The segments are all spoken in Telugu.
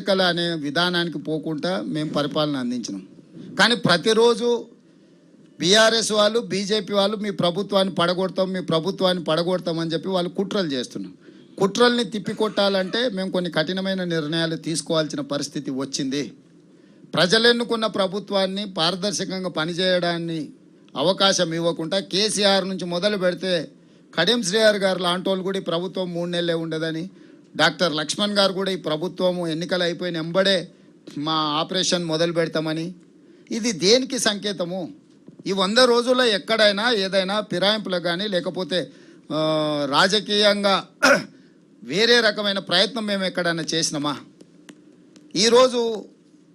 ఎన్నికల అనే విధానానికి పోకుండా మేము పరిపాలన అందించినాం. కానీ ప్రతిరోజు బీఆర్ఎస్ వాళ్ళు బీజేపీ వాళ్ళు మీ ప్రభుత్వాన్ని పడగొడతాం అని చెప్పి వాళ్ళు కుట్రలు చేస్తున్నాం. కుట్రల్ని తిప్పికొట్టాలంటే మేము కొన్ని కఠినమైన నిర్ణయాలు తీసుకోవాల్సిన పరిస్థితి వచ్చింది. ప్రజలెన్నుకున్న ప్రభుత్వాన్ని పారదర్శకంగా పనిచేయడాన్ని అవకాశం ఇవ్వకుండా కేసీఆర్ నుంచి మొదలు పెడితే కడియం శ్రీహరి గారు లాంటి వాళ్ళు కూడా ఈ ప్రభుత్వం 3 నెలలే ఉండదని, డాక్టర్ లక్ష్మణ్ గారు కూడా ఈ ప్రభుత్వము ఎన్నికలు అయిపోయిన ఎంబడే మా ఆపరేషన్ మొదలు పెడతామని, ఇది దేనికి సంకేతము? ఈ 100 రోజుల్లో ఎక్కడైనా ఏదైనా ఫిరాయింపులకు కానీ లేకపోతే రాజకీయంగా వేరే రకమైన ప్రయత్నం మేము ఎక్కడైనా చేసినామా? ఈరోజు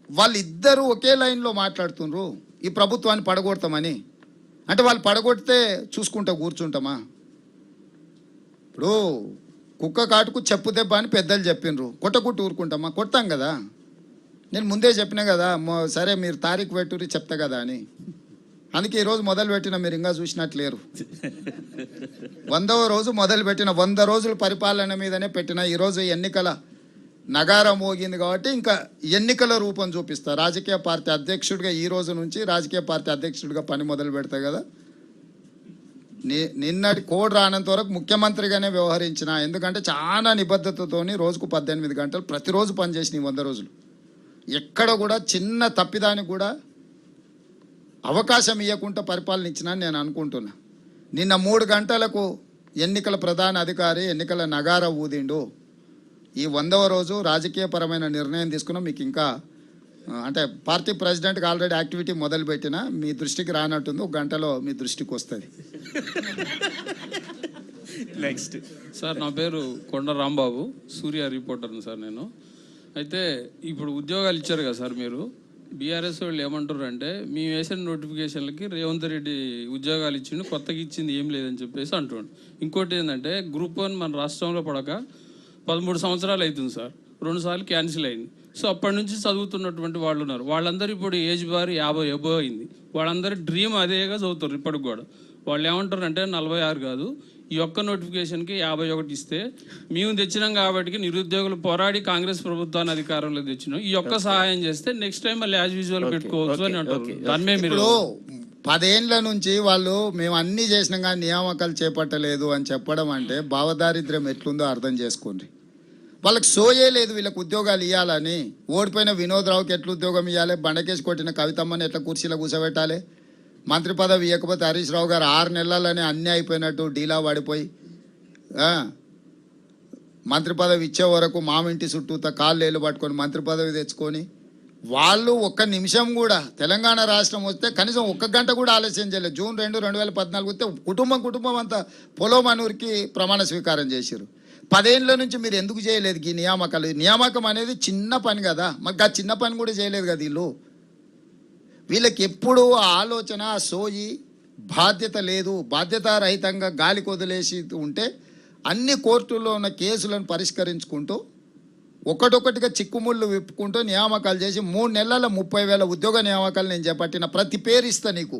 వాళ్ళిద్దరూ ఒకే లైన్లో మాట్లాడుతున్నారు ఈ ప్రభుత్వాన్ని పడగొడతామని. అంటే వాళ్ళు పడగొడితే చూసుకుంటా కూర్చుంటామా? ఇప్పుడు కుక్క కాటుకు చెప్పు దెబ్బ అని పెద్దలు చెప్పినరు, కొట్టకుట్టు ఊరుకుంటామా? కొడతాం కదా. నేను ముందే చెప్పినా కదా, సరే మీరు తారీఖు పెట్టుర్రి చెప్తా కదా అని. అందుకే ఈరోజు మొదలు పెట్టిన, మీరు ఇంకా చూసినట్లేరు. 100వ రోజు మొదలు పెట్టిన, 100 రోజుల పరిపాలన మీదనే పెట్టిన. ఈరోజు ఎన్నికల నగారం మోగింది కాబట్టి ఇంకా ఎన్నికల రూపం చూపిస్తా. రాజకీయ పార్టీ అధ్యక్షుడిగా ఈ రోజు నుంచి రాజకీయ పార్టీ అధ్యక్షుడిగా పని మొదలు పెడతా కదా. నిన్నటి కోడ్ రానంత వరకు ముఖ్యమంత్రిగానే వ్యవహరించిన. ఎందుకంటే చాలా నిబద్ధతతోని రోజుకు 18 గంటలు ప్రతిరోజు పనిచేసిన ఈ 100 రోజులు. ఎక్కడ కూడా చిన్న తప్పిదానికి కూడా అవకాశం ఇవ్వకుండా పరిపాలన ఇచ్చినా నేను అనుకుంటున్నా. నిన్న 3 గంటలకు ఎన్నికల ప్రధాన అధికారి ఎన్నికల నగార ఊదిండు. ఈ 100వ రోజు రాజకీయపరమైన నిర్ణయం తీసుకున్నాం. మీకు ఇంకా అంటే పార్టీ ప్రెసిడెంట్కి ఆల్రెడీ యాక్టివిటీ మొదలుపెట్టినా, మీ దృష్టికి రానట్టుంది, 1 గంటలో మీ దృష్టికి వస్తుంది. నెక్స్ట్ సార్, నా పేరు కొండ రాంబాబు, సూర్య రిపోర్టర్ని సార్ నేను. అయితే ఇప్పుడు ఉద్యోగాలు ఇచ్చారు కదా సార్, మీరు బీఆర్ఎస్ వాళ్ళు ఏమంటారు అంటే, మేము వేసిన నోటిఫికేషన్లకి రేవంత్ రెడ్డి ఉద్యోగాలు ఇచ్చిండు, కొత్తగా ఇచ్చింది ఏం లేదని చెప్పేసి అంటుండు. ఇంకోటి ఏంటంటే గ్రూప్ 1 మన రాష్ట్రంలో పడక 13 సంవత్సరాలు అవుతుంది సార్, 2 సార్లు క్యాన్సిల్ అయింది. సో అప్పటి నుంచి చదువుతున్నటువంటి వాళ్ళు ఉన్నారు, వాళ్ళందరూ ఇప్పుడు ఏజ్ బార్ 50 అబోవ్ అయింది. వాళ్ళందరూ డ్రీమ్ అదేగా చదువుతారు ఇప్పటికి కూడా. వాళ్ళు ఏమంటారు అంటే 46 కాదు, ఈ ఒక్క నోటిఫికేషన్కి 51 ఇస్తే మేము తెచ్చినాం కాబట్టి నిరుద్యోగులు పోరాడి కాంగ్రెస్ ప్రభుత్వాన్ని అధికారంలో తెచ్చినాం, ఈ ఒక్క సహాయం చేస్తే నెక్స్ట్ టైం మళ్ళీ యాజ్ యూజువల్ పెట్టుకోవచ్చు అని అంటారు. దాని మీరు 10 ఏళ్ళ నుంచి వాళ్ళు మేము అన్నీ చేసినాం కానీ నియామకాలు చేపట్టలేదు అని చెప్పడం అంటే భావదారిద్ర్యం ఎట్లుందో అర్థం చేసుకోండి. వాళ్ళకి సోయే లేదు వీళ్ళకి ఉద్యోగాలు ఇవ్వాలని. ఓడిపోయిన వినోద్ రావుకి ఎట్లా ఉద్యోగం ఇవ్వాలి, బండకేసి కొట్టిన కవితమ్మని ఎట్లా కుర్చీలో కూర్చోబెట్టాలి, మంత్రి పదవి ఇవ్వకపోతే హరీష్ రావు గారు 6 నెలలనే అన్నీ అయిపోయినట్టు డీలా పడిపోయి మంత్రి పదవి ఇచ్చే వరకు మామింటి చుట్టూతో కాళ్ళు పట్టుకొని మంత్రి పదవి తెచ్చుకొని, వాళ్ళు 1 నిమిషం కూడా తెలంగాణ రాష్ట్రం వస్తే కనీసం 1 గంట కూడా ఆలస్యం చేయలేదు. జూన్ 2, 2014 వస్తే కుటుంబం అంతా పొలోమనూరికి ప్రమాణ స్వీకారం చేశారు. 10 ఏళ్ళ నుంచి మీరు ఎందుకు చేయలేదు ఈ నియామకాలు? నియామకం అనేది చిన్న పని కదా, మాకు ఆ చిన్న పని కూడా చేయలేదు కదా. వీళ్ళకి ఎప్పుడు ఆలోచన, సోయి, బాధ్యత లేదు. బాధ్యతారహితంగా గాలికి వదిలేసి ఉంటే అన్ని కోర్టుల్లో ఉన్న కేసులను పరిష్కరించుకుంటూ ఒకటొకటిగా చిక్కుముళ్ళు విప్పుకుంటూ నియామకాలు చేసి 3 నెలల 30,000 ఉద్యోగ నియామకాలు నేను చేపట్టిన, ప్రతి పేరు ఇస్తా నీకు.